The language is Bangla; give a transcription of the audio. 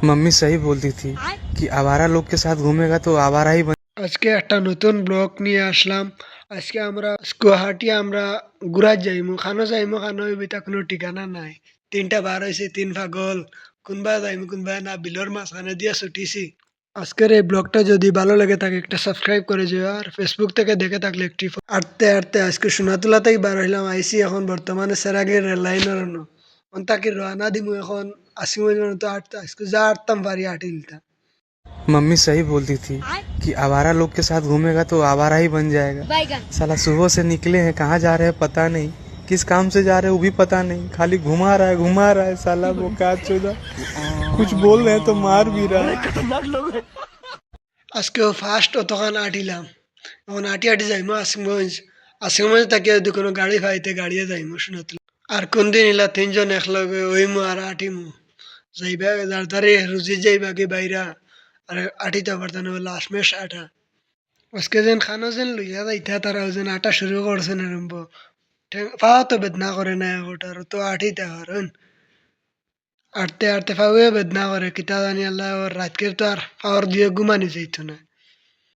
मम्मी सही बोलती थी कि आवारा लोग के साथ घूमेगा तो आवारा ही बन। আজকে একটা নতুন ব্লগ নিয়ে আসলাম। আজকে আমরা গুয়াহাটি আমরা ঘুরা যাইমু, খানো যাইমু, খানো হইবি তা কোনো ঠিকানা নাই। তিনটা বার হয়েছে, তিন পাগল, কোনবা যাইমু কোনবা না, বিলর মাঝখানে দিয়া ছুটিছি। আজকের এই ব্লগটা যদি ভালো লাগে থাকে একটা সাবস্ক্রাইব করে যাও, আর ফেসবুক থেকে দেখে থাকলে একটি আটতে আটতে আজকে সোনাতুলাতেই বার হইলাম, আইসি এখন বর্তমানে সেরাগের রেল লাইনের তাকে রওনা দিমু এখন। আসিমু তো আটটা, আজকে যা আটতাম পারি আটিলতা। मम्मी सही बोलती थी कि आवारा लोग के साथ घूमेगा तो आवारा ही बन जाएगा। साला सुबह से निकले हैं, कहाँ जा रहे हैं पता नहीं, किस काम से जा रहे हैं वो भी पता नहीं, खाली घुमा रहा है साला वो चोदा। कुछ बोल रहे हैं तो मार भी रहा है। আজকেও ফার্স্ট অতখান আটিলাম, এখন আটি আটি যাইমু আসিমগঞ্জ। আসিমগঞ্জ তাকে যদি কোনো গাড়ি পাইতে গাড়িয়ে যাইমু শোনাতুল। আর কোন দিন ইলা তিনজন একলগে ওইমু আর আটিমু, যাইবা যার ধারে রুজি যাইবা কি বাইরা, আর আটিতে পারতাম না, লাস্ট মেশ আটা। আজকে যেন খানো যেন লইয়া যাইতা, তারা যেন আটা শুরু করছেন আরম্ভ। পাওয়া তো বেদনা করে না ওটার তো আটিতে হরণ। আটতে আটতে পাওয়া বেদনা করে, কিতা জানি আল্লাহ, ওর রাতকে তো আর পাওয়ার দিয়ে ঘুমানি যাইতো না।